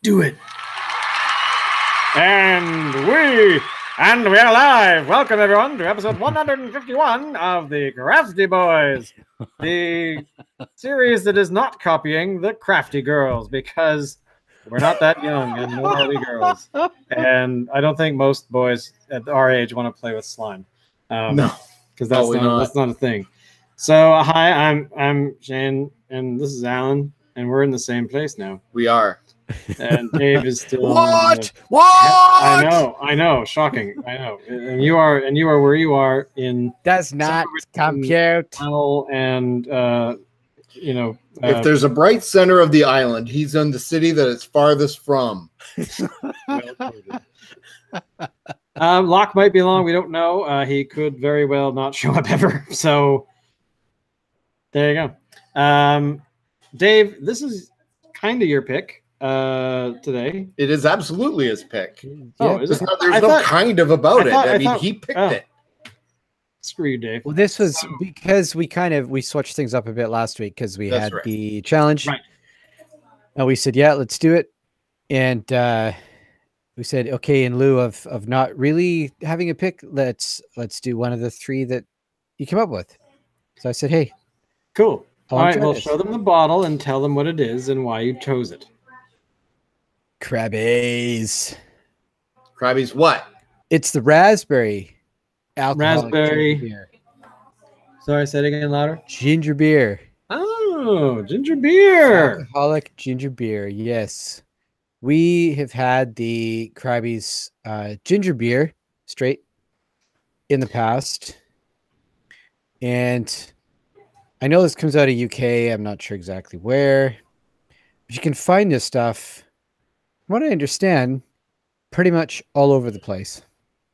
Do it. And we are live. Welcome everyone to episode 151 of the Crafty Boys, the series that is not copying the Crafty Girls because we're not that young and nor are we girls. And I don't think most boys at our age want to play with slime. No, because that's not a thing. So hi, I'm Shane, and this is Alan, and we're in the same place now. We are. And Dave is still What? I know, shocking. I know. And you are where you are in does not compute. And if there's a bright center of the island, he's in the city that it's farthest from. Locke might be along, we don't know. He could very well not show up ever. So there you go. Dave, this is kind of your pick today. It is absolutely his pick. Oh, is it? There's no kind of about it. I mean, he picked it. Screw you, Dave. Well, this was because we switched things up a bit last week because we had the challenge. Right. And we said, yeah, let's do it. And we said, okay, in lieu of not really having a pick, let's do one of the three that you came up with. So I said, hey. Cool. All right, we'll show them the bottle and tell them what it is and why you chose it. Crabbies. Crabbies what? It's the raspberry alcoholic raspberry beer. Sorry, say it again louder. Ginger beer. Oh, ginger beer. Alcoholic ginger beer, yes. We have had the Crabbies ginger beer straight in the past. And I know this comes out of UK. I'm not sure exactly where. But you can find this stuff, from what I understand, pretty much all over the place.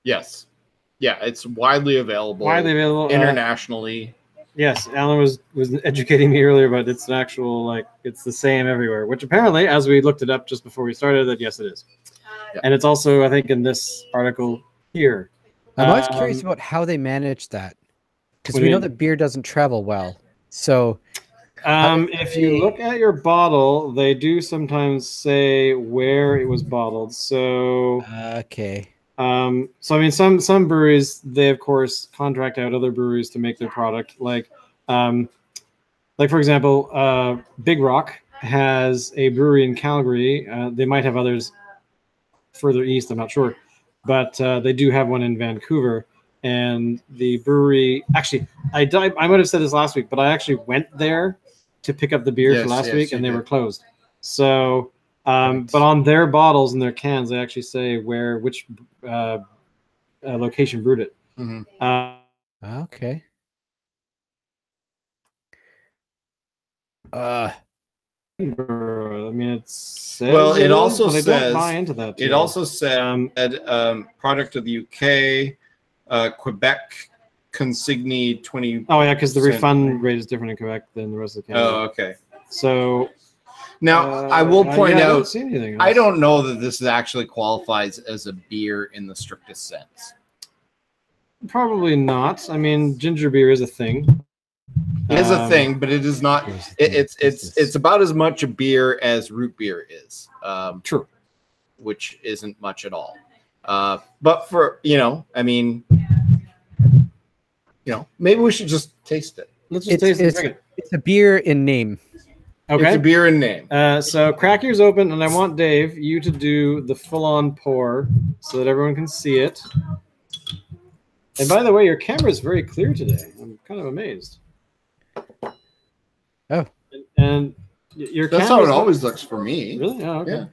Yes. Yeah, it's widely available. Internationally. Yes, Alan was educating me earlier, but it's an actual, it's the same everywhere, which apparently, as we looked it up just before we started, that yes, it is. Yeah. And it's also, I think, in this article here. I'm always curious about how they manage that. Because we know that beer doesn't travel well. So if you look at your bottle, they do sometimes say where it was bottled. So okay. So I mean, some breweries, they of course contract out other breweries to make their product. Like for example, Big Rock has a brewery in Calgary. They might have others further east. I'm not sure, but they do have one in Vancouver. And the brewery, actually, I might have said this last week, but I actually went there to pick up the beer for last week, and they were closed. So, but on their bottles and their cans, they actually say which location brewed it. Mm-hmm. Okay. I mean, it's it also says don't buy into that. It also said product of the UK. Quebec consigne 20. Oh yeah, because the refund rate is different in Quebec than the rest of Canada. Oh, okay. So now I will point out, I don't know that this actually qualifies as a beer in the strictest sense. Probably not. I mean, ginger beer is a thing. It is a thing, but it is not. It's about as much a beer as root beer is. True. Which isn't much at all. But for, I mean, maybe we should just taste it. Let's just taste it. It's a beer in name. Okay. It's a beer in name. So crack yours open, and I want Dave, you to do the full-on pour so that everyone can see it. And by the way, your camera is very clear today. I'm kind of amazed. Oh. And your That's how it always looks for me. Really? Oh, okay. Yeah.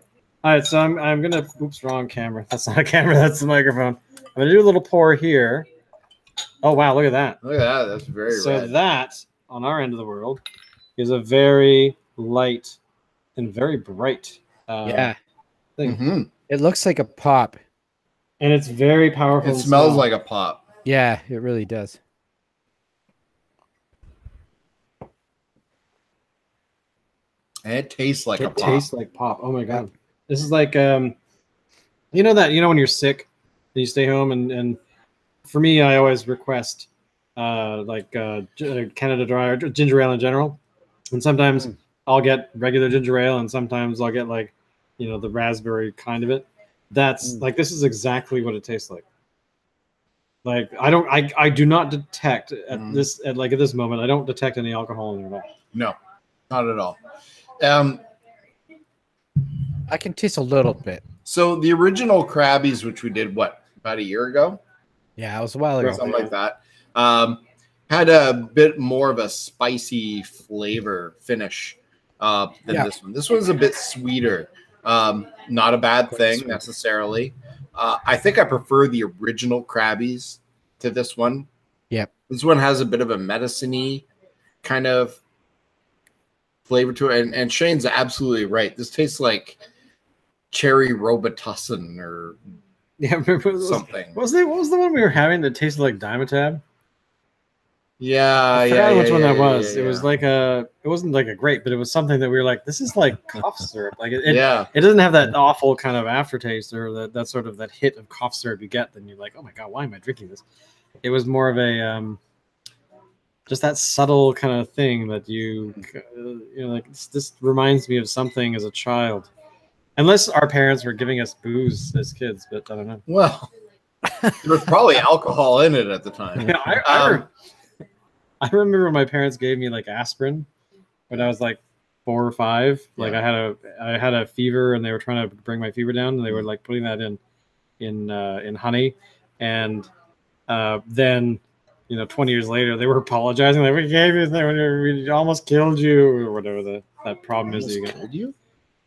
All right, so I'm gonna. Oops, wrong camera. That's not a camera. That's the microphone. I'm gonna do a little pour here. Oh wow, look at that. Look at that. That's very red. So that on our end of the world is a very light and very bright. Yeah. Thing. Mm-hmm. It looks like a pop, and it's very powerful. It smells like a pop. Yeah, it really does. And it tastes like a pop. It tastes like pop. Oh my god. This is like when you're sick and you stay home and for me I always request Canada Dry or ginger ale in general. And sometimes I'll get regular ginger ale and sometimes I'll get the raspberry kind of it. That's like, this is exactly what it tastes like. Like, I do not detect at this moment, I don't detect any alcohol in it at all. No, not at all. I can taste a little bit. So the original Crabbies, which we did about a year ago? Yeah, it was a while ago. Something like that. Had a bit more of a spicy flavor finish than this one. This one's a bit sweeter. Not a bad thing necessarily. I think I prefer the original Crabbies to this one. Yep. This one has a bit of a medicine-y kind of flavor to it. And Shane's absolutely right. This tastes like cherry Robitussin or something. What was the one we were having that tasted like Dimetapp? Yeah, I forgot which one that was. Yeah. It was like it wasn't like a grape, but it was something that we were like, this is like cough syrup. Like it doesn't have that awful kind of aftertaste or that sort of that hit of cough syrup you get. Then you're like, oh my god, why am I drinking this? It was more of a just that subtle kind of thing that like this reminds me of something as a child. Unless our parents were giving us booze as kids, but I don't know. Well, there was probably alcohol in it at the time. Yeah, I remember my parents gave me like aspirin when I was like 4 or 5. Like I had a fever and they were trying to bring my fever down and they were like putting that in honey. And then 20 years later they were apologizing, like, we gave you that, we almost killed you, or whatever that problem is that you killed you.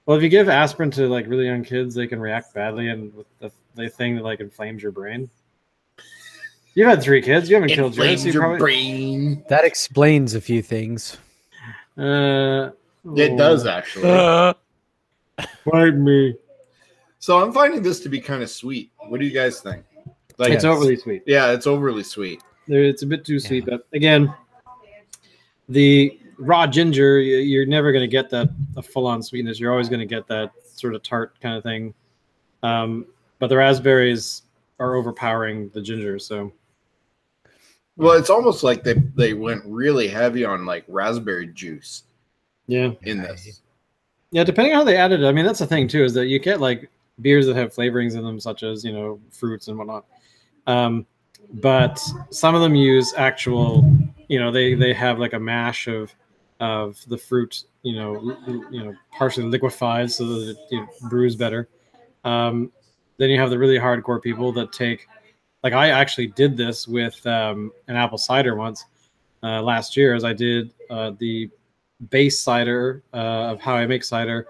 Well, if you give aspirin to like really young kids, they can react badly, and with the thing that like inflames your brain. You've had 3 kids. You haven't killed yours. Your brain. That explains a few things. It does actually. Bite me. So I'm finding this to be kind of sweet. What do you guys think? Like, it's overly sweet. Yeah, it's overly sweet. It's a bit too sweet, but again, the raw ginger, you're never going to get that a full-on sweetness. You're always going to get that sort of tart kind of thing. But the raspberries are overpowering the ginger. So, well, it's almost like they went really heavy on like raspberry juice. Yeah. In this. Yeah, depending on how they added it. I mean, that's the thing too, is that you get like beers that have flavorings in them, such as fruits and whatnot. But some of them use actual, they have like a mash of the fruit, partially liquefied so that it brews better. Then you have the really hardcore people that take, like I actually did this with an apple cider once last year, as I did the base cider of how I make cider.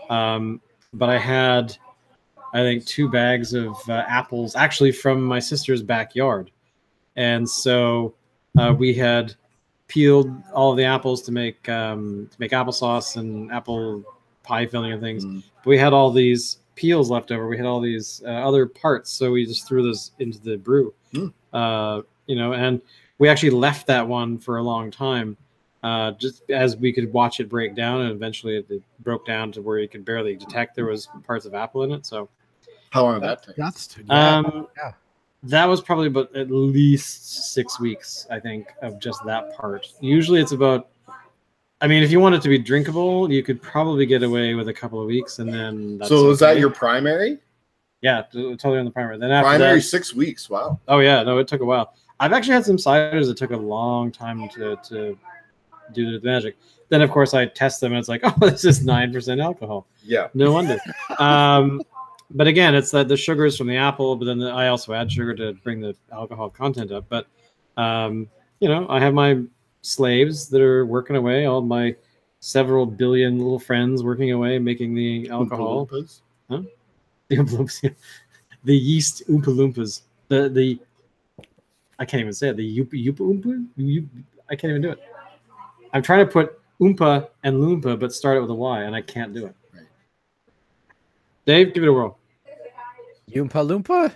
But I had, I think, 2 bags of apples actually from my sister's backyard. And so we had peeled all of the apples to make applesauce and apple pie filling and things. But we had all these peels left over. We had all these other parts, so we just threw those into the brew. And we actually left that one for a long time, just as we could watch it break down, and eventually it broke down to where you could barely detect there was parts of apple in it. So how long did that take? That was probably about at least 6 weeks, I think, of just that part. Usually it's about, I mean, if you want it to be drinkable, you could probably get away with a couple of weeks, and then that's so was that your primary? Yeah, totally on the primary. Then after primary, that, 6 weeks. Wow. Oh yeah, no, it took a while. I've actually had some ciders that took a long time to do the magic. Then of course I test them and it's like, oh, this is 9% alcohol. Yeah. No wonder. But again, it's that the sugar is from the apple, but then I also add sugar to bring the alcohol content up. But I have my slaves that are working away, all my several billion little friends working away, making the alcohol. Oompa Loompas? Huh? The Oompa Loompas, yeah. The yeast Oompa Loompas. The I can't even say it. The Yupa Oompa? I can't even do it. I'm trying to put Oompa and Loompa, but start it with a Y, and I can't do it. Right. Dave, give it a whirl. Oompa Loompa?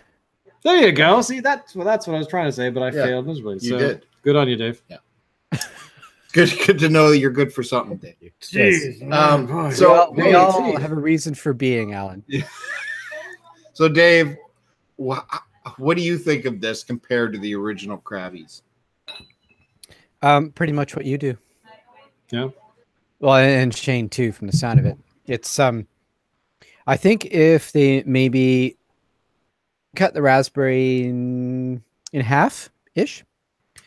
There you go. See, that's what I was trying to say, but I failed miserably. You did. Good on you, Dave. Yeah. Good to know you're good for something, Dave. Jeez. So we all have a reason for being, Alan. Yeah. So, Dave, what do you think of this compared to the original Crabbies? Pretty much what you do. Yeah. Well, and Shane too, from the sound of it. It's I think if they maybe cut the raspberry in half ish,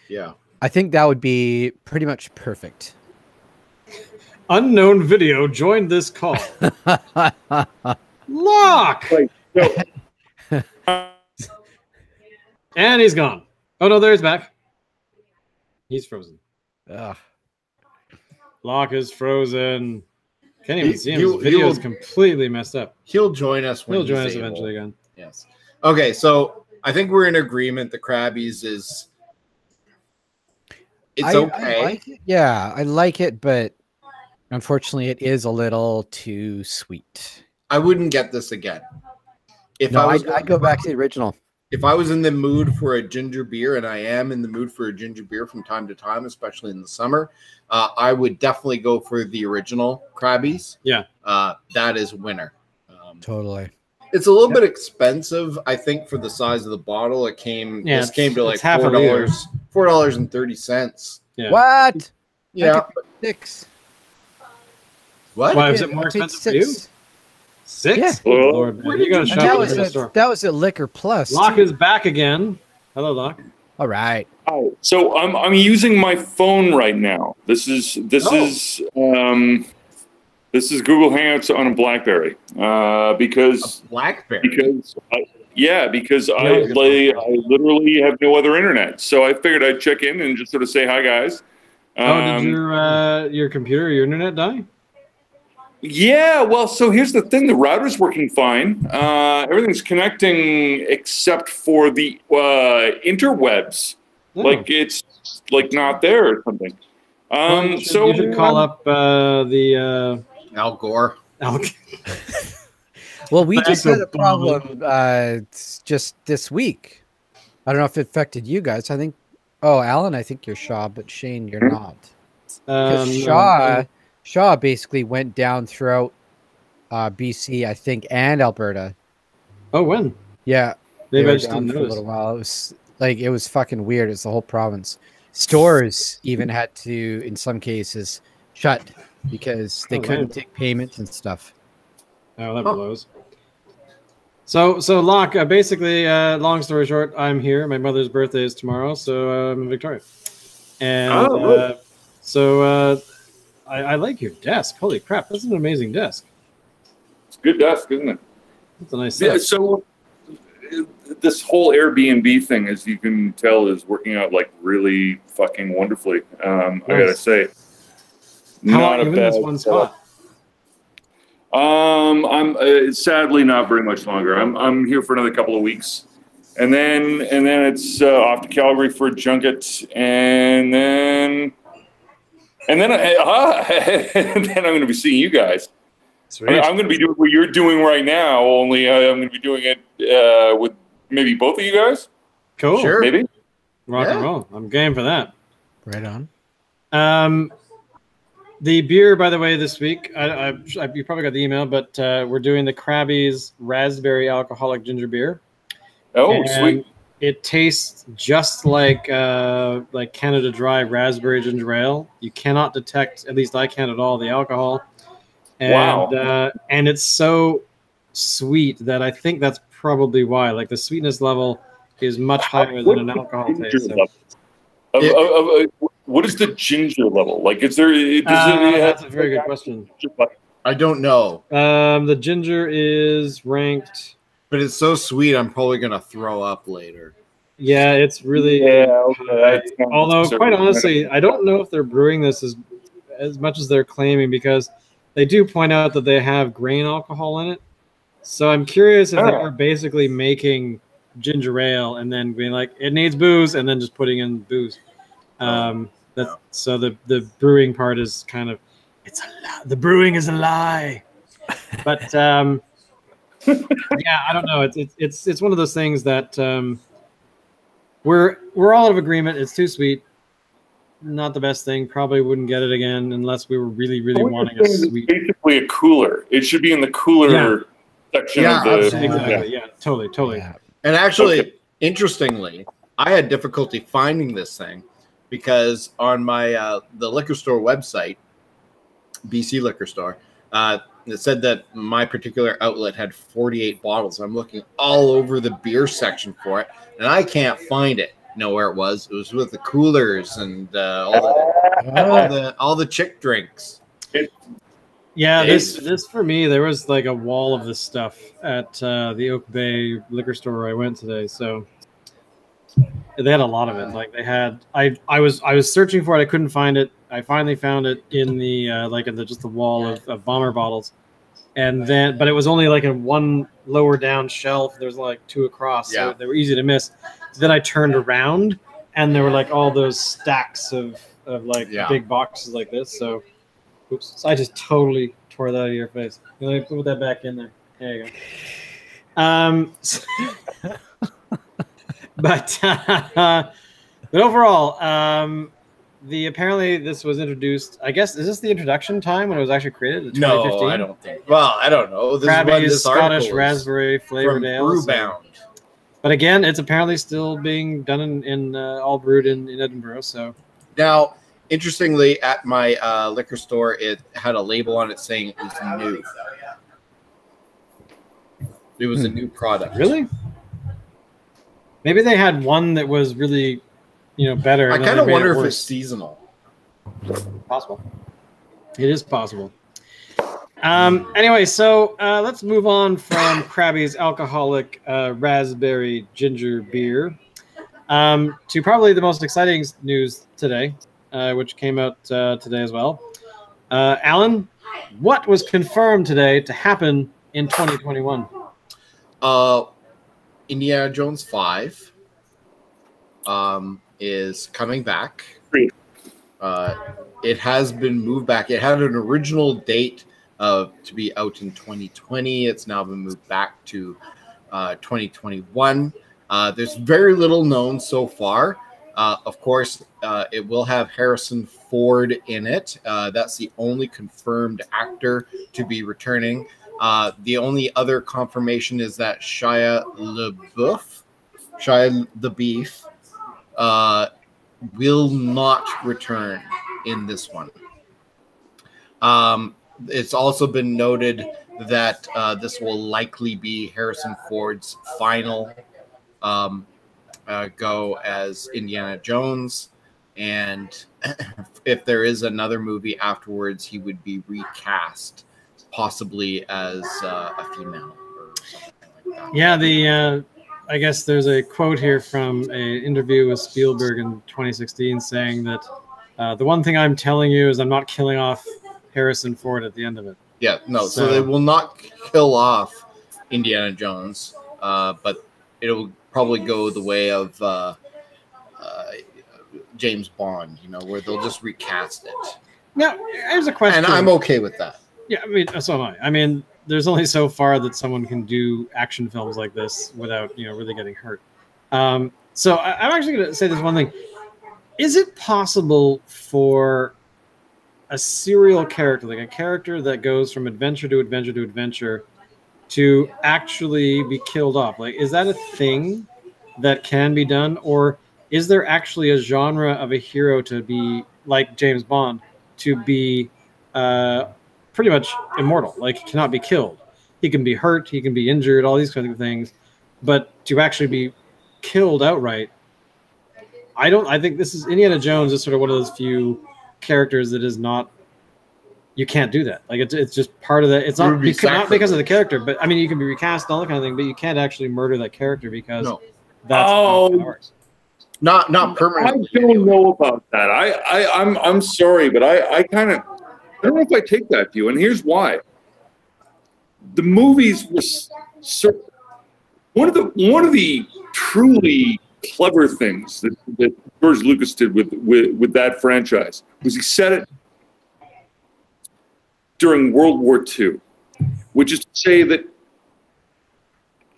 Yeah. I think that would be pretty much perfect. Unknown video joined this call. Lock! Right. So, And he's gone. Oh, no, there he's back. He's frozen. Ugh. Locke is frozen. Can't even see him. He'll- His video is he'll- completely messed up. He'll join us when He'll join he's us able. eventually again. Yes. Okay, so I think we're in agreement. The Crabbies is it's okay. I like it. Yeah, I like it, but unfortunately, it is a little too sweet. I wouldn't get this again. If No, I was I'd go back to the original. if I was in the mood for a ginger beer, and I am in the mood for a ginger beer from time to time, especially in the summer, I would definitely go for the original Crabbies. Yeah. That is winner. Totally. It's a little bit expensive, I think, for the size of the bottle. This came to like it's half a liter. $4.30. Yeah. What? Yeah. 6. What? Why is Yeah, it more I paid expensive for you? 6. 6? Yeah. Good Lord, man. Where You did gotta you- shop And at that the was liquor a, store. that was a Liquor Plus. Locke too. is back again. Hello, Locke. All right. oh, so I'm using my phone right now. This is Google Hangouts on a BlackBerry because Blackberry. because I Yeah. literally have no other internet. So I figured I'd check in and just sort of say hi, guys. Oh, did your computer, your internet die? Yeah, well, so here's the thing: the router's working fine. Everything's connecting except for the interwebs. Oh. Like it's like not there or something. Well, you should call up the Al Gore. Well, we Thanks, just had a Obama. problem just this week. I don't know if it affected you guys. I think, Alan, I think you're Shaw, but Shane, you're not. Because Shaw basically went down throughout BC, I think, and Alberta. Oh, when? Yeah, Maybe they I were just down didn't for a notice. little while. It was fucking weird. It's the whole province. Stores even had to, in some cases, shut because they Oh, couldn't right. take payments and stuff. Oh, that blows. So Locke, basically, long story short, I'm here. My mother's birthday is tomorrow, so I'm in Victoria. And I like your desk. Holy crap, that's an amazing desk. It's a good desk, isn't it? That's a nice Yeah. set. So this whole Airbnb thing, as you can tell, is working out like really fucking wonderfully. I gotta say, How long not have a you been in this bad one spot? I'm sadly not very much longer. I'm here for another couple of weeks, and then it's off to Calgary for a junket, and then and then I'm going to be seeing you guys. Sweet. I'm going to be doing what you're doing right now. Only I'm going to be doing it with maybe both of you guys. Cool. Sure. Maybe. Rock and Yeah. roll. I'm game for that. Right on. The beer, by the way, this week, you probably got the email, but we're doing the Crabbie's Raspberry Alcoholic Ginger Beer. Oh, And sweet. It tastes just like Canada Dry Raspberry Ginger Ale. You cannot detect, at least I can't at all, the alcohol. And, Wow. And it's so sweet that I think that's probably why. Like the sweetness level is much higher than an alcohol Ginger taste. So. level? What is the ginger level? Like, is there? That's a very good question. I don't know, The ginger is ranked. but it's so sweet. I'm probably gonna throw up later. Yeah, it's really. Yeah. Okay. Although, quite honestly, I don't know if they're brewing this as much as they're claiming, because they do point out that they have grain alcohol in it. So I'm curious if they were basically making ginger ale and then being like, it needs booze, and then just putting in booze. So the brewing part is kind of, it's a lie. The brewing is a lie. But yeah, I don't know. It's one of those things that we're all out of agreement. It's too sweet. Not the best thing. Probably wouldn't get it again unless we were really, really wanting a sweet. Basically, a cooler. It should be in the cooler section Yeah, of the. absolutely. Exactly. Yeah. Totally. Yeah. And actually, Okay. interestingly, I had difficulty finding this thing because on my the liquor store website, BC Liquor Store, it said that my particular outlet had 48 bottles. I'm looking all over the beer section for it, and I can't find it. Know where it was? It was with the coolers and all the chick drinks. Yeah, this for me, there was like a wall of this stuff at the Oak Bay liquor store I went today. So they had a lot of it. Like they had, I was searching for it, I couldn't find it. I finally found it in the just the wall of bomber bottles, and then but it was only like in one lower down shelf. There's like two across, so they were easy to miss. So then I turned around, and there were like all those stacks of big boxes like this. So. Oops! So I just totally tore that out of your face. Let me put that back in there. There you go. But overall, apparently this was introduced. I guess is this the introduction time when it was actually created? In 2015? No, I don't think. Well, I don't know. This Crabby is is Scottish raspberry flavored ale. Brewbound. But again, it's apparently still being done in all brewed in Edinburgh. So now. Interestingly, at my liquor store, it had a label on it saying it was new. It was a new product. Really? Maybe they had one that was really, better. I kind of wonder if it's seasonal. Possible. It is possible. Anyway, so let's move on from Crabbie's alcoholic raspberry ginger beer to probably the most exciting news today. Which came out today as well. Alan, what was confirmed today to happen in 2021? Indiana Jones 5 is coming back. It has been moved back. It had an original date to be out in 2020. It's now been moved back to 2021. There's very little known so far. Of course, it will have Harrison Ford in it. That's the only confirmed actor to be returning. The only other confirmation is that Shia LaBeouf, will not return in this one. It's also been noted that this will likely be Harrison Ford's final go as Indiana Jones, and if there is another movie afterwards, he would be recast, possibly as a female or something like that. Yeah, I guess there's a quote here from an interview with Spielberg in 2016 saying that the one thing I'm telling you is I'm not killing off Harrison Ford at the end of it. Yeah, no, so they will not kill off Indiana Jones, but it'll probably go the way of James Bond, where they'll just recast it. Now, here's a question. And I'm okay with that. Yeah, I mean, so am I. I mean, there's only so far that someone can do action films like this without, really getting hurt. So I'm actually going to say this one thing. Is it possible for a serial character, like a character that goes from adventure to adventure to adventure, to actually be killed off? Like, is that a thing that can be done, or is there actually a genre of a hero to be like James Bond, to be pretty much immortal? Like, he cannot be killed. He can be hurt, he can be injured, all these kinds of things, but to actually be killed outright, I think this is Indiana Jones is sort of one of those few characters that is not. You can't do that. Like it's just part of that. It's not because of the character, but I mean, you can be recast and all that kind of thing, but you can't actually murder that character because that's ours. Not permanently. I don't know about that. I'm sorry, but I don't know if I take that view, and here's why. The movies was one of the truly clever things that George Lucas did with that franchise was he set it during World War II, which is to say that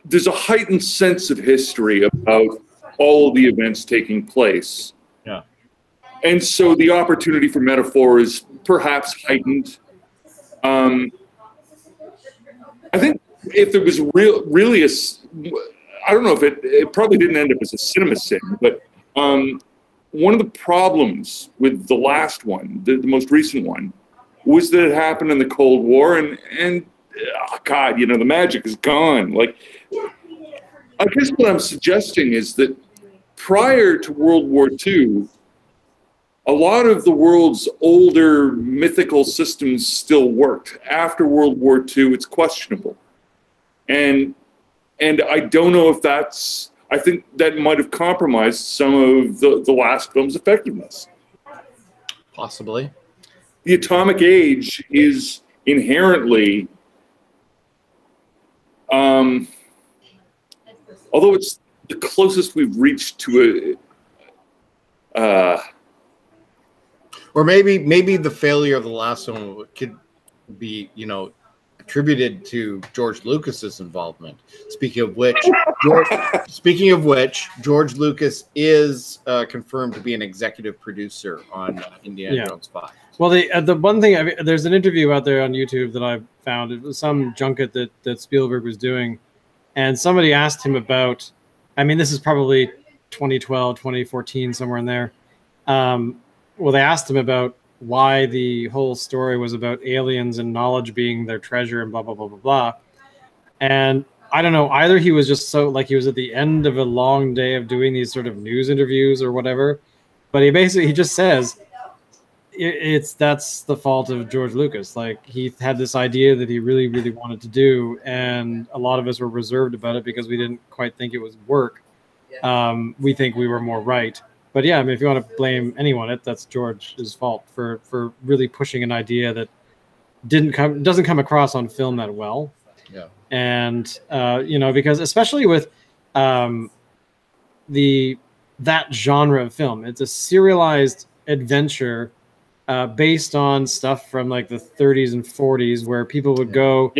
there's a heightened sense of history about all of the events taking place. Yeah. And so the opportunity for metaphor is perhaps heightened. I think if there was really I don't know if it probably didn't end up as a cinema sin, but one of the problems with the last one, the most recent one, was that it happened in the Cold War, and oh God, you know, the magic is gone. Like, I guess what I'm suggesting is that prior to World War II, a lot of the world's older mythical systems still worked. After World War II, it's questionable. And I don't know if that's, I think that might have compromised some of the last film's effectiveness. Possibly. The atomic age is inherently, although it's the closest we've reached to a, or maybe the failure of the last one could be, you know, attributed to George Lucas's involvement. Speaking of which, George Lucas is confirmed to be an executive producer on Indiana Jones 5. Well, the one thing, I mean, there's an interview out there on YouTube that I found. It was some junket that Spielberg was doing, and somebody asked him about, I mean, this is probably 2012, 2014, somewhere in there. Well, they asked him about why the whole story was about aliens and knowledge being their treasure and blah, blah, blah, blah, blah. And I don't know, either he was just so, like, he was at the end of a long day of doing these sort of news interviews or whatever, but he just says, that's the fault of George Lucas. Like, he had this idea that he really, really wanted to do, and a lot of us were reserved about it because we didn't quite think it was work. We think we were more right. But yeah, I mean, if you want to blame anyone, that's George's fault for really pushing an idea that doesn't come across on film that well. Yeah. And you know, because especially with that genre of film, it's a serialized adventure based on stuff from like the 30s and 40s, where people would go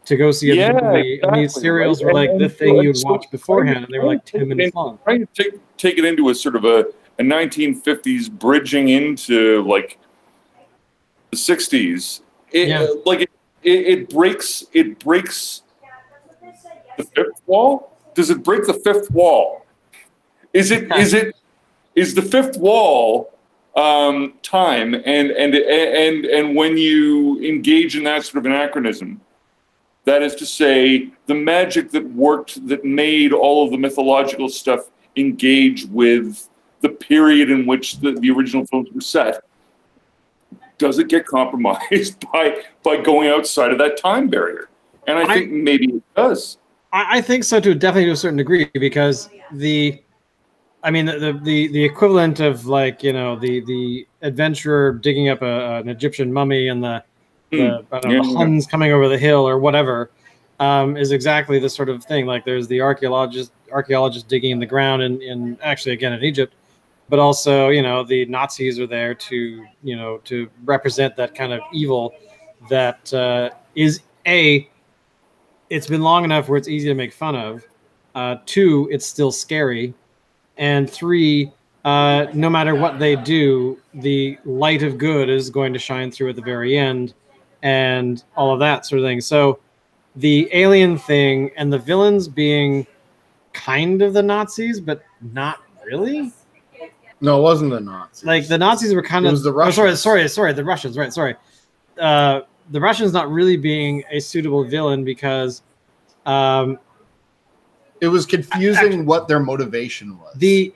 to go see a movie, and these serials were like the thing you'd watch beforehand, and they were like 10 minutes long. Trying to take it into a sort of a 1950s bridging into like the 60s. It breaks the fifth wall. Does it break the fifth wall? Is the fifth wall time and when you engage in that sort of anachronism, that is to say, the magic that worked, that made all of the mythological stuff engage with the period in which the original films were set, does it get compromised by going outside of that time barrier? And I think maybe it does. I think so too, definitely to a certain degree, because the equivalent of, like, you know, the adventurer digging up an Egyptian mummy and the Huns coming over the hill or whatever is exactly the sort of thing. Like, there's the archaeologist digging in the ground in actually, again, in Egypt, but also, you know, the Nazis are there to, you know, to represent that kind of evil that it's been long enough where it's easy to make fun of. 2, it's still scary. And 3, no matter what they do, the light of good is going to shine through at the very end, and all of that sort of thing. So the alien thing and the villains being kind of the Nazis, but not really. No, it wasn't the Nazis. Like, the Nazis were kind of... It was the Russians. Sorry, the Russians, right, sorry. The Russians not really being a suitable villain because... it was confusing what their motivation was. The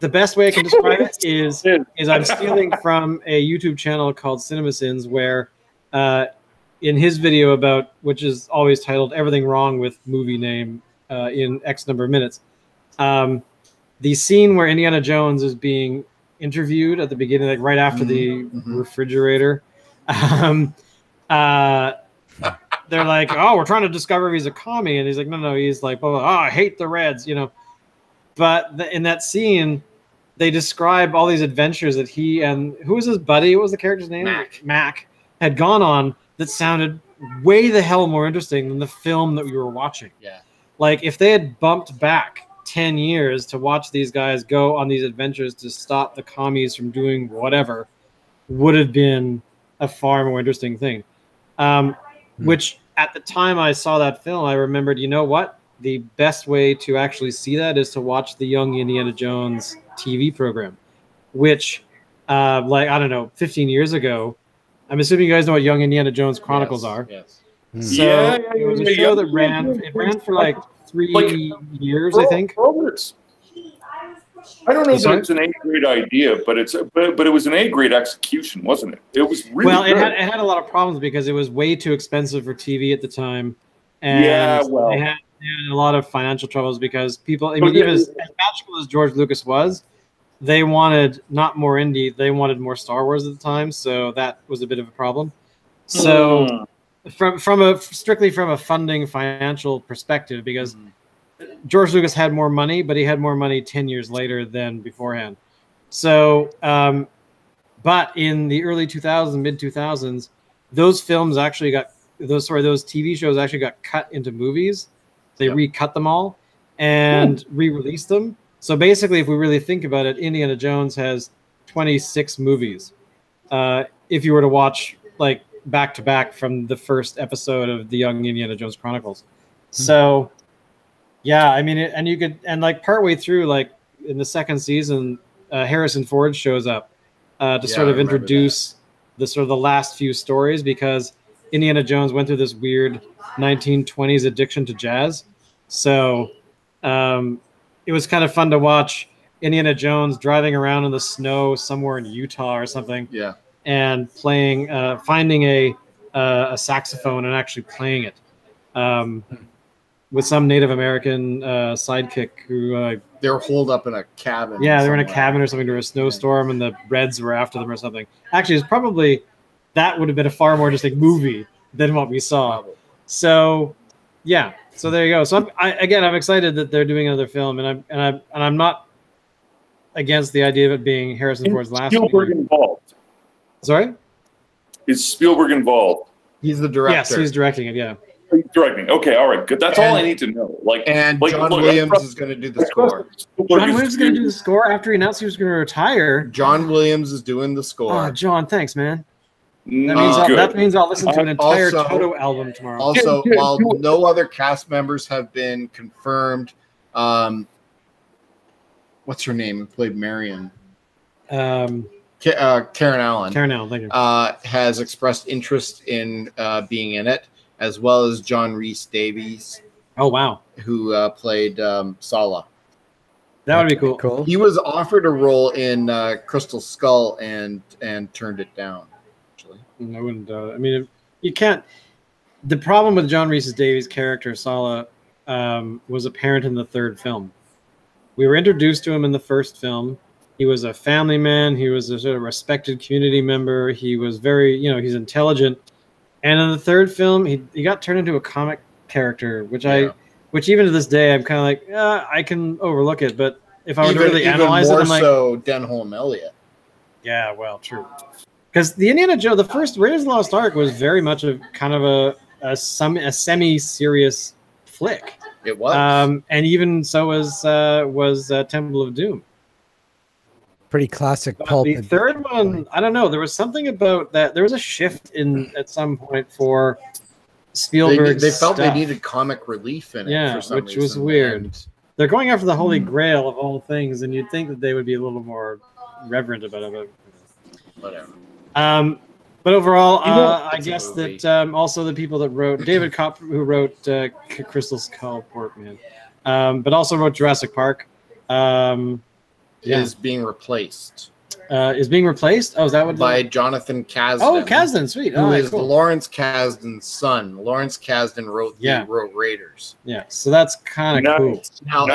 best way I can describe it is I'm stealing from a YouTube channel called CinemaSins, where in his video about, which is always titled "Everything Wrong with Movie Name" in X number of minutes, the scene where Indiana Jones is being interviewed at the beginning, like right after the refrigerator, they're like, "Oh, we're trying to discover if he's a commie," and he's like, "No, he's like, oh, I hate the Reds," you know. But in that scene, they describe all these adventures that he and who was his buddy? What was the character's name? Mac had gone on that sounded way the hell more interesting than the film that we were watching. Yeah, like if they had bumped back 10 years to watch these guys go on these adventures to stop the commies from doing whatever, would have been a far more interesting thing. Which at the time I saw that film, I remembered, you know what? The best way to actually see that is to watch the Young Indiana Jones TV program, which, like, I don't know, 15 years ago, I'm assuming you guys know what Young Indiana Jones Chronicles are. Yes. So it was a show that ran. It ran for like 3 years, I think. I don't know if it's an A-grade idea, but it was an A-grade execution, wasn't it? It was really well. good. It had a lot of problems because it was way too expensive for TV at the time, and they had a lot of financial troubles because people. I mean, even as magical as George Lucas was, they wanted not more indie. They wanted more Star Wars at the time, so that was a bit of a problem. So, strictly from a funding financial perspective, because George Lucas had more money, but he had more money 10 years later than beforehand. So, but in the early 2000s, mid 2000s, those films actually got those TV shows actually got cut into movies. They recut them all and re-released them. So basically, if we really think about it, Indiana Jones has 26 movies. If you were to watch like back to back from the first episode of the Young Indiana Jones Chronicles. So, yeah, I mean, and like partway through, like in the second season, Harrison Ford shows up to sort of introduce the last few stories, because Indiana Jones went through this weird 1920s addiction to jazz. So it was kind of fun to watch Indiana Jones driving around in the snow somewhere in Utah or something. Yeah. And playing, finding a saxophone and actually playing it. With some Native American sidekick who they're holed up in a cabin. Yeah, they were in a cabin or something during a snowstorm, and the Reds were after them or something. Actually, it's probably that would have been a far more interesting movie than what we saw. So, yeah. So there you go. So I'm excited that they're doing another film, and I'm not against the idea of it being Harrison Ford's last. Spielberg involved. Sorry? Is Spielberg involved? He's the director. Yes, he's directing it. Yeah. Directing. Okay, all right, good. That's all I need to know. John Williams is going to do the score. John Williams is going to do the score after he announced he was going to retire. John Williams is doing the score. Oh, John, thanks, man. That means I'll listen to an entire Toto album tomorrow. Also, while no other cast members have been confirmed, what's her name? Who played Marion? Karen Allen. Karen Allen, thank you. Has expressed interest in being in it, as well as John Rhys Davies. Oh, wow. Who played Sala. That would be cool. Cool. He was offered a role in Crystal Skull and turned it down. Actually, I wouldn't. I mean, you can't. The problem with John Rhys Davies' character Sala was apparent in the third film. We were introduced to him in the first film. He was a family man. He was a sort of respected community member. He was very, he's intelligent. And in the third film, he got turned into a comic character, which even to this day, I'm kind of like, I can overlook it. But if I were to really analyze it, I'm like, so Denholm Elliott. Yeah, well, true. Because the Indiana Jones, the first Raiders of the Lost Ark was very much a kind of a semi-serious flick. It was. And even so was Temple of Doom. Pretty classic pulp. The third one, I don't know. There was something about that. There was a shift at some point for Spielberg. They felt they needed comic relief in it. For some which was weird. They're going after the Holy Grail of all things, and you'd think that they would be a little more reverent about it. Whatever. But overall, I guess that also the people that wrote David Kopp, who wrote Crystal Skull, poor man, but also wrote Jurassic Park. Is being replaced. Is being replaced? Oh, is that what? By Jonathan Kasdan. Oh, Kasdan, sweet. Who is Lawrence Kasdan's son. Lawrence Kasdan wrote Raiders. Yeah, so that's kind of cool. Now,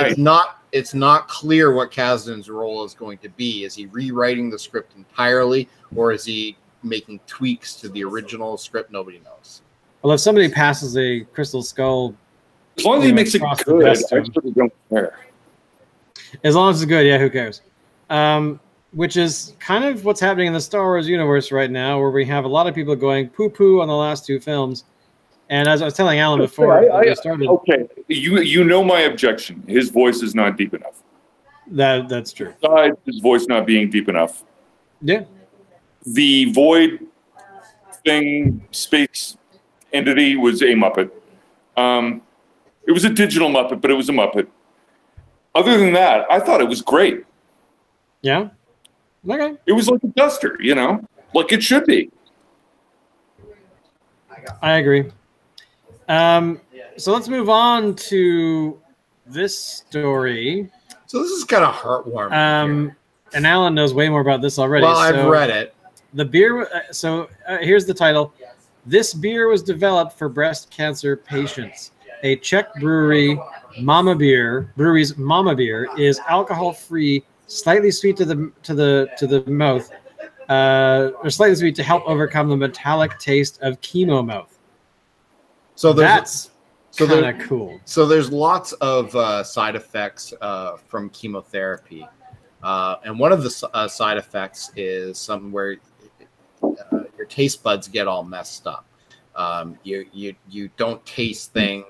it's not clear what Kasdan's role is going to be. Is he rewriting the script entirely, or is he making tweaks to the original script? Nobody knows. Well, if somebody passes a Crystal Skull, as long as he makes it good, I actually don't care. As long as it's good, yeah, who cares? Which is kind of what's happening in the Star Wars universe right now, where we have a lot of people going poo-poo on the last two films. And as I was telling Alan before we started... Okay, you know my objection. His voice is not deep enough. That's true. Besides his voice not being deep enough. Yeah. The void thing, space entity was a Muppet. It was a digital Muppet, but it was a Muppet. Other than that, I thought it was great. Yeah? Okay. It was like a duster, like it should be. I agree. So let's move on to this story. So this is kind of heartwarming. And Alan knows way more about this already. Well, I've read it. The beer. Here's the title. This beer was developed for breast cancer patients. A Czech brewery's Mama Beer is alcohol-free, slightly sweet to the mouth, or slightly sweet to help overcome the metallic taste of chemo mouth. So that's kind of cool. So there's lots of side effects from chemotherapy, and one of the side effects is something where your taste buds get all messed up. You don't taste things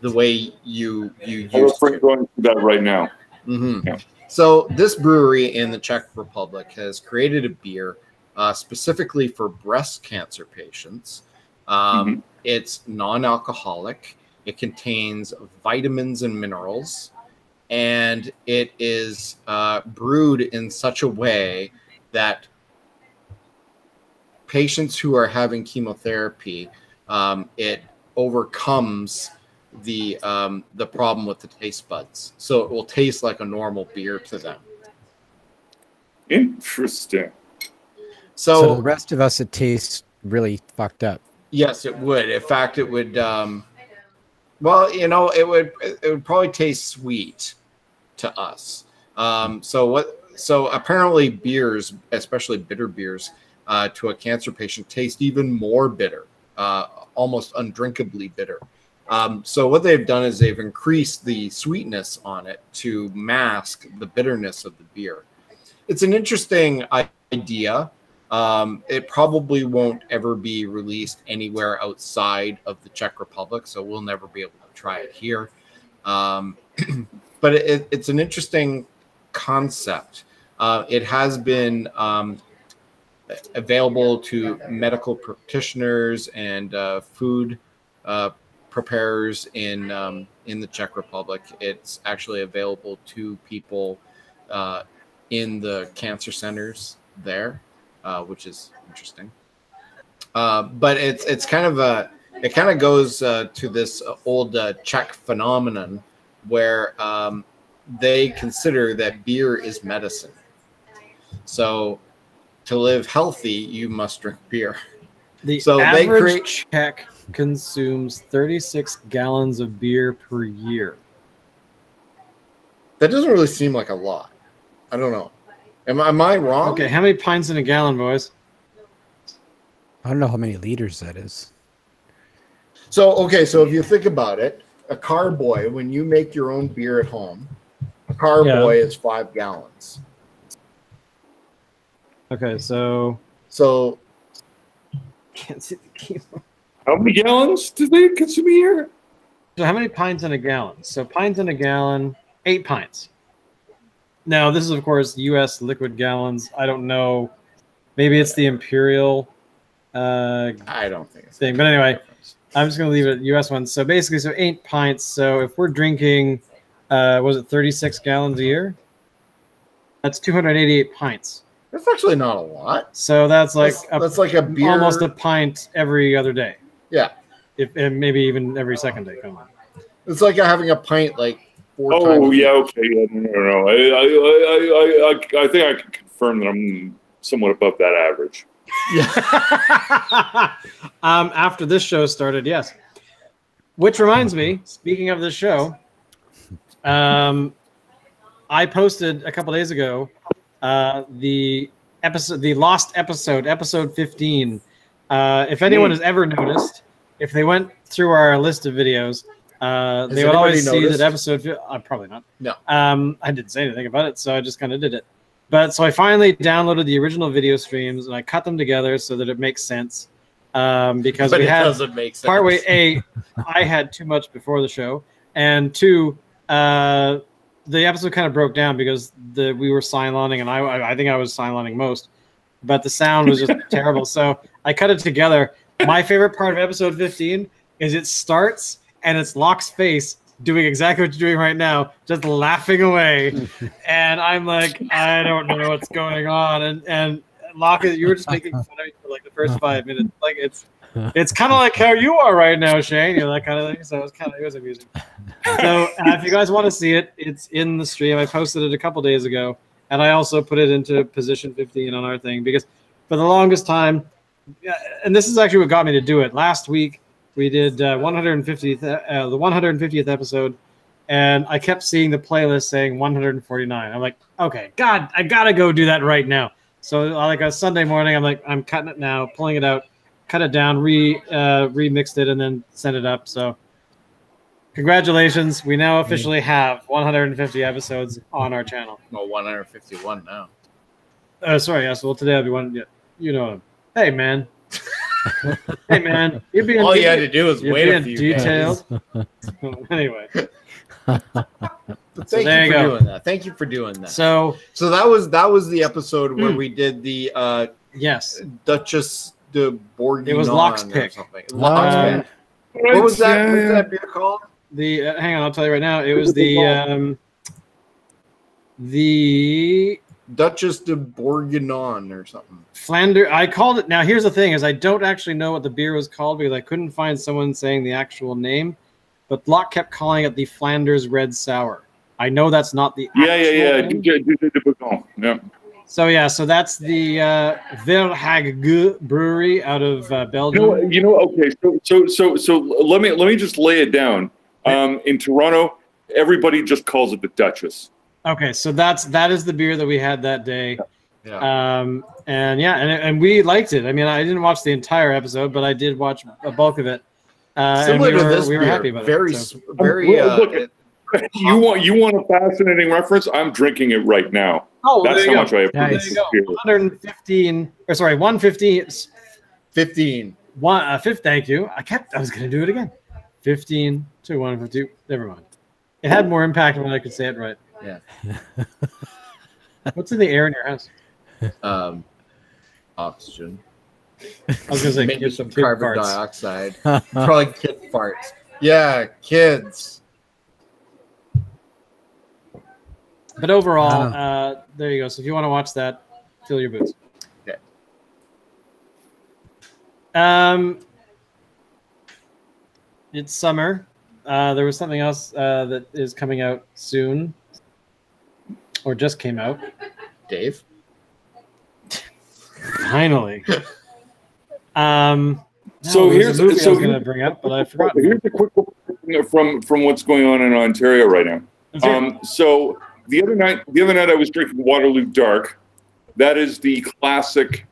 the way you used to. Going through that right now. Mm-hmm. Yeah. So this brewery in the Czech Republic has created a beer specifically for breast cancer patients. It's non-alcoholic. It contains vitamins and minerals, and it is brewed in such a way that patients who are having chemotherapy, it overcomes the problem with the taste buds, so it will taste like a normal beer to them. Interesting. So the rest of us, it tastes really fucked up. Yes, it would. In fact, it would. Well, you know, it would probably taste sweet to us. So apparently, beers, especially bitter beers, to a cancer patient, taste even more bitter, almost undrinkably bitter. So what they've done is they've increased the sweetness on it to mask the bitterness of the beer. It's an interesting idea. It probably won't ever be released anywhere outside of the Czech Republic, so we'll never be able to try it here. But it's an interesting concept. It has been available to medical practitioners and food preparers in the Czech Republic. It's actually available to people in the cancer centers there, which is interesting. But it kind of goes to this old Czech phenomenon where they consider that beer is medicine. So to live healthy, you must drink beer. The average Czech consumes 36 gallons of beer per year. That doesn't really seem like a lot. I don't know. Am I wrong? Okay, how many pints in a gallon, boys? I don't know how many liters that is. So if you think about it, a carboy, when you make your own beer at home, a carboy is 5 gallons. Okay, so can't see the keyboard. How many gallons do they consume a year? So how many pints in a gallon? So pints in a gallon, 8 pints. Now, this is, of course, U.S. liquid gallons. I don't know. Maybe it's the imperial I don't think it's thing. But anyway, I'm just going to leave it at U.S. ones. So basically, 8 pints. So if we're drinking, was it 36 gallons a year? That's 288 pints. That's actually not a lot. So that's like a beer, almost a pint every other day. Yeah. And maybe even every second day. Come on. It's like having a pint like 4 times. Oh yeah, okay. Yeah, no. I think I can confirm that I'm somewhat above that average. Yeah. After this show started, yes. Which reminds me, speaking of this show, I posted a couple days ago the lost episode, episode 15. If anyone has ever noticed, if they went through our list of videos, they would always see that episode. Probably not. No. I didn't say anything about it, so I just kind of did it. But so I finally downloaded the original video streams and I cut them together so that it makes sense. Because but we had doesn't make sense. Partway A, I had too much before the show, and 2, the episode kind of broke down because we were silentlining, and I think I was silentlining most, but the sound was just terrible. So I cut it together. My favorite part of episode 15 is it starts and it's Locke's face doing exactly what you're doing right now, just laughing away, and I'm like, I don't know what's going on, and Locke, you were just making fun of me for like the first 5 minutes. Like It's kind of like how you are right now, Shane. You know, that kind of thing. So it was amusing. So if you guys want to see it, it's in the stream. I posted it a couple days ago, and I also put it into position 15 on our thing because for the longest time, and this is actually what got me to do it. Last week we did the 150th episode, and I kept seeing the playlist saying 149. I'm like, okay, God, I gotta go do that right now. So like a Sunday morning, I'm like, I'm cutting it now, pulling it out, cut it down, remixed it, and then sent it up. So congratulations, we now officially have 150 episodes on our channel. Well, 151 now. Sorry, yes. Well, today I'll be one. Yeah, you know. Hey man. Hey man. All you had to do was wait a few detailed. Anyway. Thank you for doing that. Thank you for doing that. So that was the episode where we did the yes, Duchess de Bourguignon. It was Locke's pick. What was that? What was that beer called? The hang on, I'll tell you right now. It was the Duchess de Bourguignon or something. Flanders. I called it. Now here's the thing: is I don't actually know what the beer was called because I couldn't find someone saying the actual name. But Locke kept calling it the Flanders Red Sour. I know that's not the actual name. So so that's the Verhaeghe brewery out of Belgium. Okay. So let me just lay it down. In Toronto, everybody just calls it the Duchess. Okay, so that is the beer that we had that day. Yeah. And we liked it. I mean, I didn't watch the entire episode, but I did watch a bulk of it. Similar to this beer, we were happy about very. Look, you want a fascinating reference? I'm drinking it right now. Oh, that's how much I appreciate this beer. 115. Or sorry, 115. 15. Thank you. I was going to do it again. 15 to 152. Never mind. It had more impact when I could say it right. Yeah. What's in the air in your house? Oxygen. I was going to say maybe some carbon dioxide. Probably kid farts. Yeah, kids. But overall, there you go. So if you want to watch that, fill your boots. Okay. It's summer. There was something else that is coming out soon, or just came out. Dave. Finally. So here's I was going to bring up, but I forgot. Here's a quick from what's going on in Ontario right now. So the other night I was drinking Waterloo Dark. That is the classic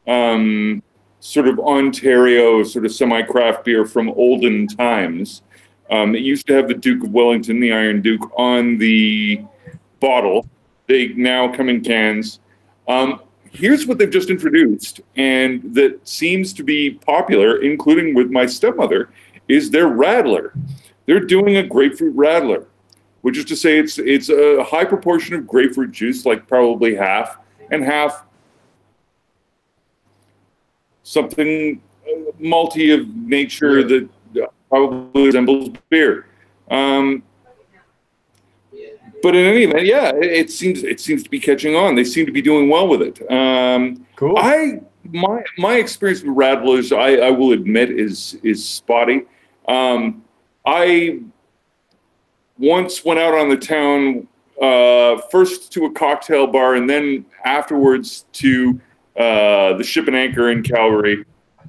sort of Ontario sort of semi-craft beer from olden times. It used to have the Duke of Wellington, the Iron Duke, on the bottle. They now come in cans. Here's what they've just introduced, and that seems to be popular, including with my stepmother, is their Rattler. They're doing a Grapefruit Rattler, which is to say it's a high proportion of grapefruit juice, like probably half, and half something malty of nature that probably resembles beer. But in any event, yeah, it seems to be catching on. They seem to be doing well with it. Cool. My experience with Rattlers, I will admit, is spotty. I once went out on the town, first to a cocktail bar, and then afterwards to the Ship and Anchor in Calgary,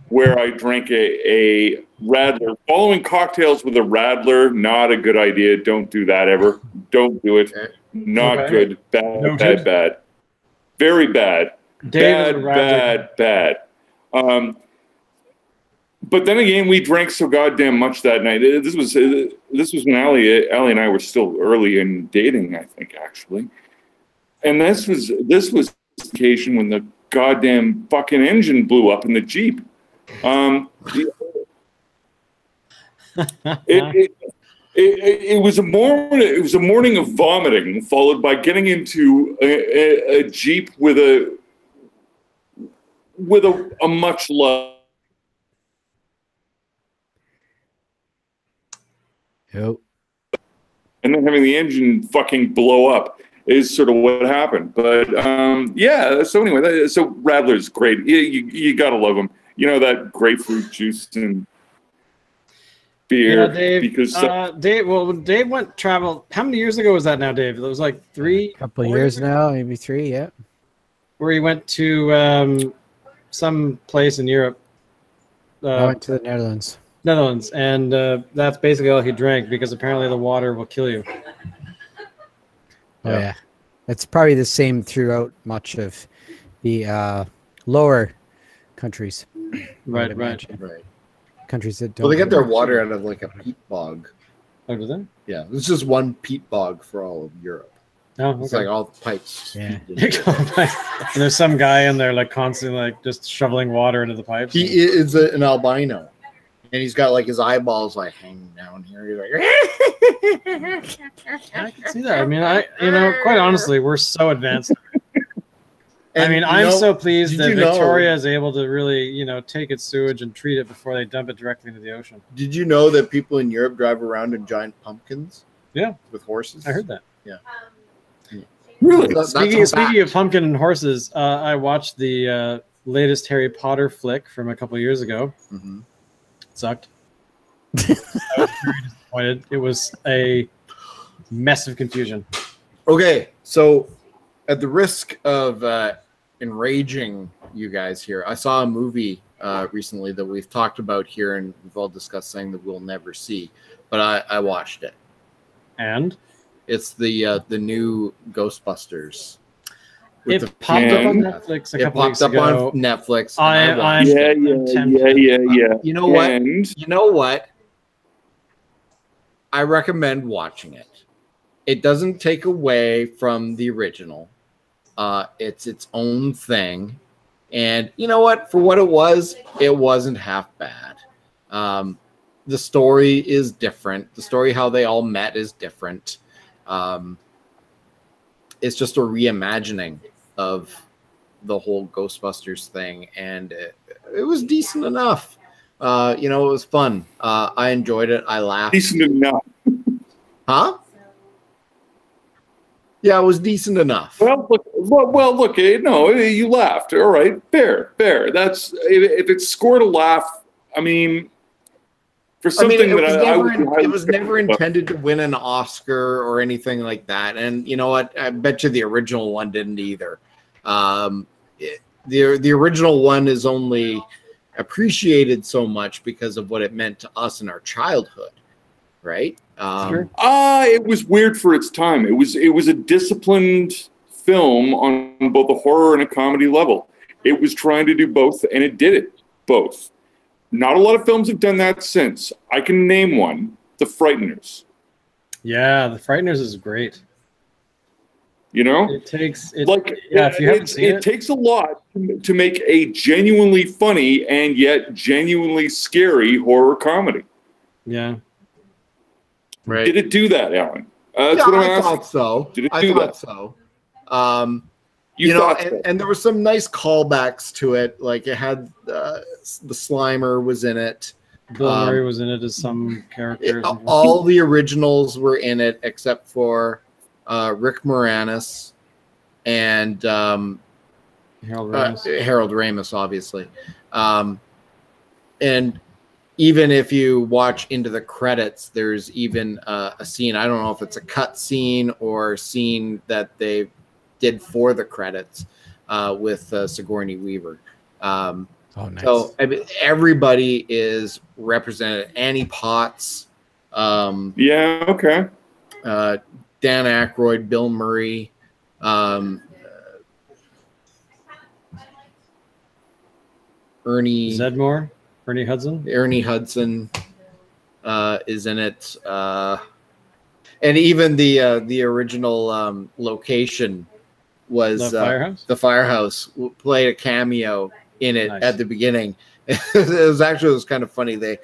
where I drank a Rattler. Following cocktails with a Rattler, not a good idea. Don't do that ever. Don't do it. Not good. Bad, bad. Very bad. Bad. But then again, we drank so goddamn much that night. This was when Allie and I were still early in dating, I think, actually. And this was the occasion when the goddamn fucking engine blew up in the Jeep. It was a morning of vomiting, followed by getting into a Jeep with a much love. Yep. And then having the engine fucking blow up is sort of what happened. But yeah. So anyway, so Rattler's great. You gotta love them. that grapefruit juice and beer. Yeah, Dave. Because Dave. Well, when Dave went travel. How many years ago was that now, Dave? It was like A couple of years now, maybe 3. Yeah. Where he went to some place in Europe. I went to the Netherlands. Netherlands, and that's basically all he drank because apparently the water will kill you. Oh yeah, it's probably the same throughout much of the lower countries. Right. Countries that don't. Well, they get their water out of like a peat bog. Oh, do they? Yeah, it's just one peat bog for all of Europe. Oh, okay. It's like all the pipes. Yeah. And there's some guy in there like constantly like just shoveling water into the pipes. He is an albino, and he's got like his eyeballs like hanging down here. He's like, I can see that. I mean, quite honestly, we're so advanced. I mean, I'm so pleased that Victoria is able to really, take its sewage and treat it before they dump it directly into the ocean. Did you know that people in Europe drive around in giant pumpkins? Yeah, with horses. I heard that. Yeah. Really? Speaking of pumpkin and horses, I watched the latest Harry Potter flick from a couple years ago. Mm-hmm. It sucked. I was very disappointed. It was a mess of confusion. Okay, so at the risk of enraging you guys here, I saw a movie recently that we've talked about here, and we've all discussed saying that we'll never see, but I watched it. And? It's the new Ghostbusters. It popped up on Netflix a couple weeks ago. It popped up on Netflix. Yeah. You know what? You know what? I recommend watching it. It doesn't take away from the original. It's its own thing. And you know what? For what it wasn't half bad. The story is different. The story how they all met is different. It's just a reimagining of the whole Ghostbusters thing, and it was decent enough. It was fun. I enjoyed it. I laughed. Decent enough. Huh? Yeah, it was decent enough. Well, look. No, you laughed. All right, fair. That's if it scored a laugh. I mean, for something it was never intended to win an Oscar or anything like that. And you know what? I bet you the original one didn't either. The original one is only appreciated so much because of what it meant to us in our childhood, right? Sure. It was weird for its time. It was a disciplined film on both a horror and a comedy level. It was trying to do both, and it did it both. Not a lot of films have done that since. I can name one, The Frighteners. Yeah, The Frighteners is great. It takes a lot to make a genuinely funny and yet genuinely scary horror comedy. Yeah. Right. Did it do that, Alan? I thought so. Did it do that? So. And there were some nice callbacks to it. Like it had the Slimer was in it. Bill Murray was in it as some characters. All the originals were in it except for Rick Moranis and Harold Ramis, obviously. And even if you watch into the credits, there's even a scene. I don't know if it's a cut scene or a scene that they did for the credits with Sigourney Weaver. Nice. So everybody is represented. Annie Potts. Yeah. Okay. Dan Aykroyd, Bill Murray. Ernie Zedmore, Ernie Hudson. Ernie Hudson is in it, and even the original location was the firehouse played a cameo in it at the beginning. It was kind of funny. They're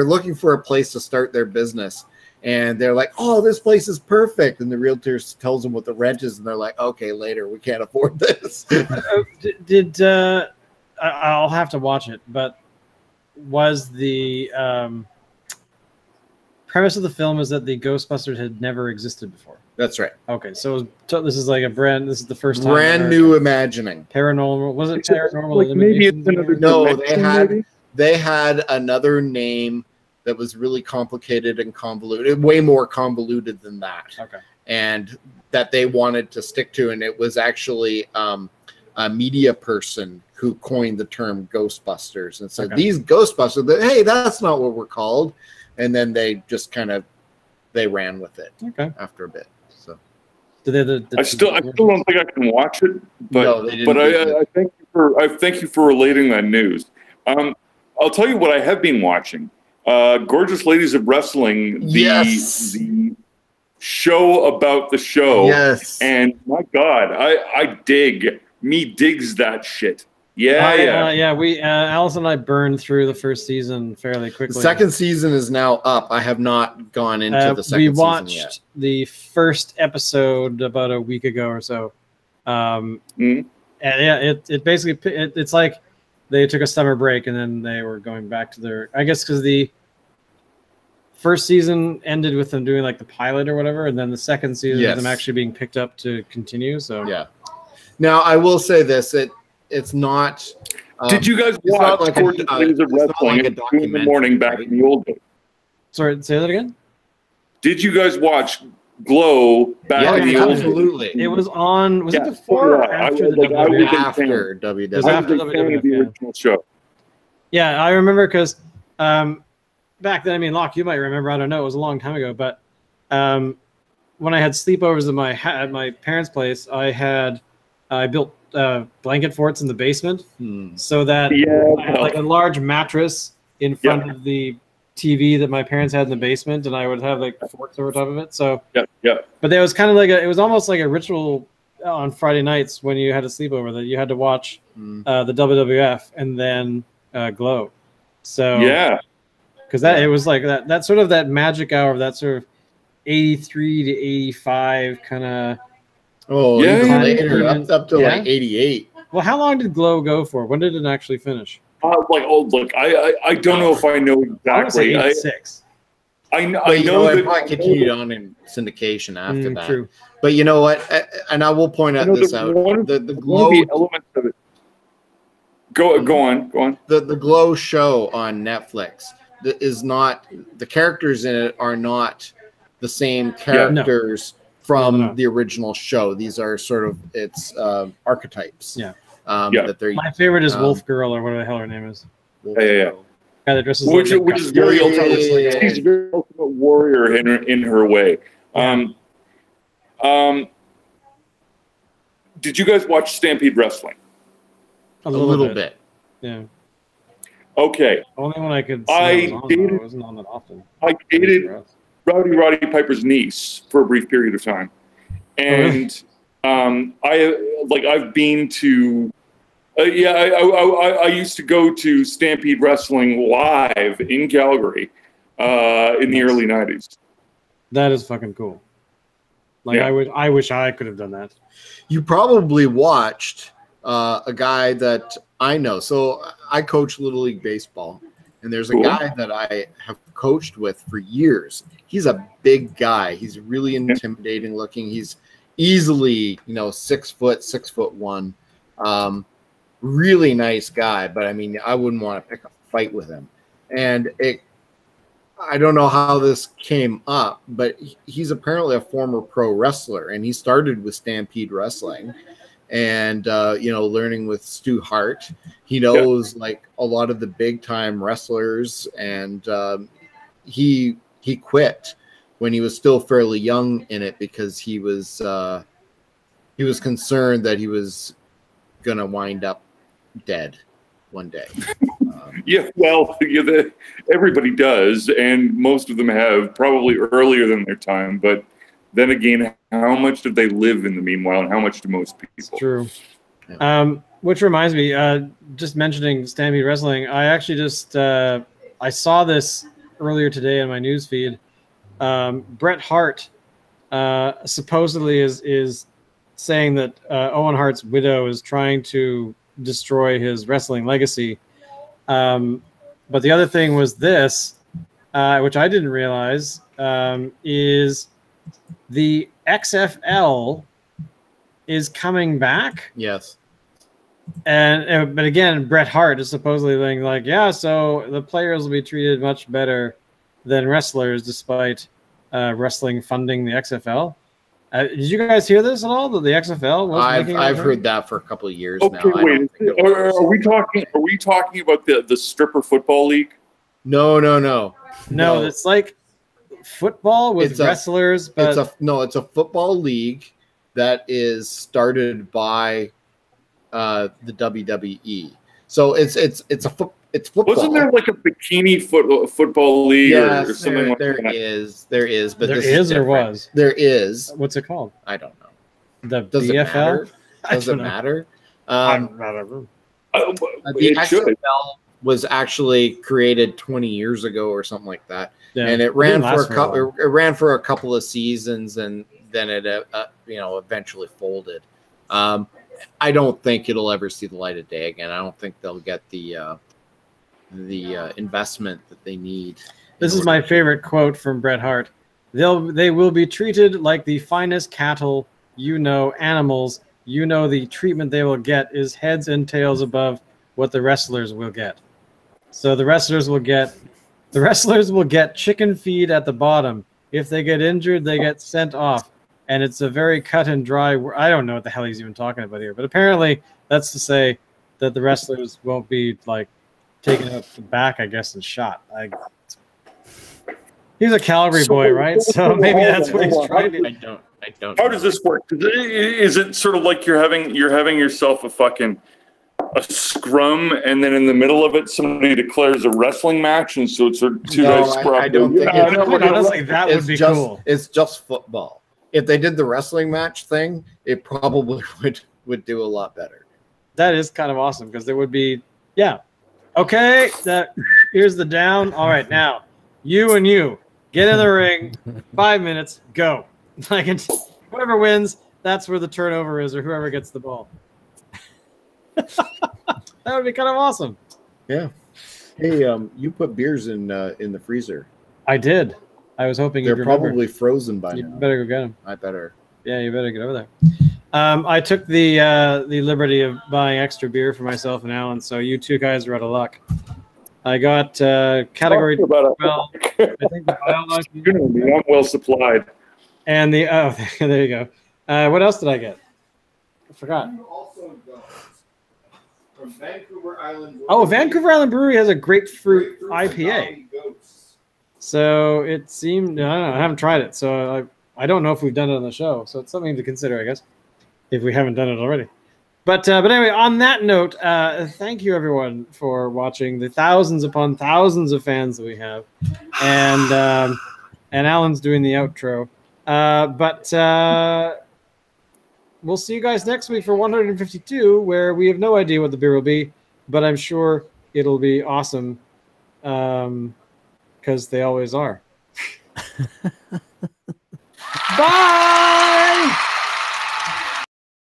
looking for a place to start their business, and they're like, "Oh, this place is perfect," and the realtor tells them what the rent is, and they're like, "Okay, later, we can't afford this." I'll have to watch it, but was the premise of the film is that the Ghostbusters had never existed before. That's right. Okay, so this is like this is the first time. Brand new imagining. Paranormal. Was it paranormal? Like maybe it's another No, dimension, they had another name that was really complicated and convoluted, way more convoluted than that. Okay. And that they wanted to stick to, and it was actually a media person who coined the term Ghostbusters and said, these Ghostbusters, hey, that's not what we're called. And then they just they ran with it after a bit. So I still don't think I can watch it, but no, I thank you for relating that news. I'll tell you what I have been watching. Gorgeous Ladies of Wrestling, the show about the show. Yes. And my God, I digs that shit. Yeah. We Alice and I burned through the first season fairly quickly. The second season is now up. I have not gone into the second season yet. We watched the first episode about a week ago or so. And it basically it's like they took a summer break and then they were going back to their, I guess because the first season ended with them doing like the pilot or whatever, and then the second season is them actually being picked up to continue. So yeah. Now I will say this: it's not. Did you guys watch Gorgeous Ladies of Wrestling at 2 in the morning back in the old days? Sorry, say that again. Did you guys watch Glow back in the old days? Absolutely. It was on. Was it before or after the WWF? After WWF. It was after the original show. Yeah, I remember because back then, I mean, Locke, you might remember. I don't know. It was a long time ago, but when I had sleepovers at my parents' place, I built blanket forts in the basement so that I had like a large mattress in front of the TV that my parents had in the basement, and I would have like forks over top of it. So but there was kind of like it was almost like a ritual on Friday nights when you had a sleepover that you had to watch the WWF and then Glow. So because it was like that sort of that magic hour of that sort of 83 to 85 kind of. Oh, later, up to like 88. Well, how long did Glow go for? When did it actually finish? Look, I don't know if I know exactly. I 86. I know that it probably continued on in syndication after that. True. But you know what? And I will point out the Glow elements of it. Go on. The Glow show on Netflix is not, the characters in it are not the same characters from the original show. These are sort of archetypes. That they're. My favorite is Wolf Girl, or whatever the hell her name is. Yeah. Guy that dresses which is very ultimate. She's a very ultimate warrior in her way. Did you guys watch Stampede Wrestling? A little bit. Yeah. Okay. Only when I could. I wasn't on that often. I dated Roddy Piper's niece for a brief period of time, and I've been to. I used to go to Stampede Wrestling live in Calgary in the early 90s. That is fucking cool. I wish I could have done that. You probably watched a guy that I know. So I coach Little League Baseball, and there's a guy that I have coached with for years. He's a big guy. He's really intimidating looking. He's easily, 6 foot, 6'1". Really nice guy, but I mean, I wouldn't want to pick a fight with him. And I don't know how this came up, but he's apparently a former pro wrestler, and he started with Stampede Wrestling, and learning with Stu Hart. He knows like a lot of the big time wrestlers, and he quit when he was still fairly young in it because he was concerned that he was gonna wind up dead one day. Everybody does, and most of them have, probably earlier than their time. But then again, how much do they live in the meanwhile, and how much do most people? It's true. Which reminds me, just mentioning Stampede Wrestling, I actually just I saw this earlier today in my news feed. Bret Hart supposedly is saying that Owen Hart's widow is trying to destroy his wrestling legacy. But the other thing was this. which I didn't realize, is the XFL is coming back. Yes. And but again, Bret Hart is supposedly being like, yeah, so the players will be treated much better than wrestlers, despite wrestling funding the XFL. Did you guys hear this at all? That the XFL was I've heard that for a couple of years now. Okay, wait. Are we talking about the stripper football league? No. No, it's like football with wrestlers, but it's a football league that is started by the WWE. So it's football. Wasn't there like a bikini football league or something like that? There is, but there this is or different. was. There is. What's it called? I don't know. The Does BFL? it matter? Does it matter? The XFL was actually created 20 years ago or something like that, and it ran for a couple of seasons, and then it eventually folded. I don't think it'll ever see the light of day again. I don't think they'll get the investment that they need. This is my favorite quote from Bret Hart. They will be treated like the finest cattle, animals. The treatment they will get is heads and tails above what the wrestlers will get. So the wrestlers will get chicken feed at the bottom. If they get injured, they get sent off. And it's a very cut and dry. I don't know what the hell he's even talking about here, but apparently that's to say that the wrestlers won't be like taken out the back, I guess, and shot. He's a Calgary boy, right? So maybe that's what he's trying to do. I don't. How does this work? Is it sort of like you're having yourself a scrum, and then in the middle of it, somebody declares a wrestling match, and so it's two guys scrum? I don't think honestly, that would be cool. It's just football. If they did the wrestling match thing, it probably would do a lot better. That is kind of awesome because there would be, okay. Here's the down. All right, now you get in the ring. 5 minutes, go. Like whoever wins, that's where the turnover is, or whoever gets the ball. That would be kind of awesome. Yeah. Hey, you put beers in the freezer. I did. I was hoping they're probably frozen by now. You better go get them. I better. Yeah, you better get over there. I took the liberty of buying extra beer for myself and Alan, so you two guys are out of luck. I got category 12. I think the biology. I'm well supplied. And there you go. What else did I get? I forgot. You also got from Vancouver Island. Vancouver Island Brewery has a grapefruit IPA. So it seemed, I don't know, I haven't tried it. So I don't know if we've done it on the show. So it's something to consider, I guess, if we haven't done it already. But anyway, on that note, thank you everyone for watching, the thousands upon thousands of fans that we have. And Alan's doing the outro. But we'll see you guys next week for 152, where we have no idea what the beer will be, but I'm sure it'll be awesome. Because they always are. Bye!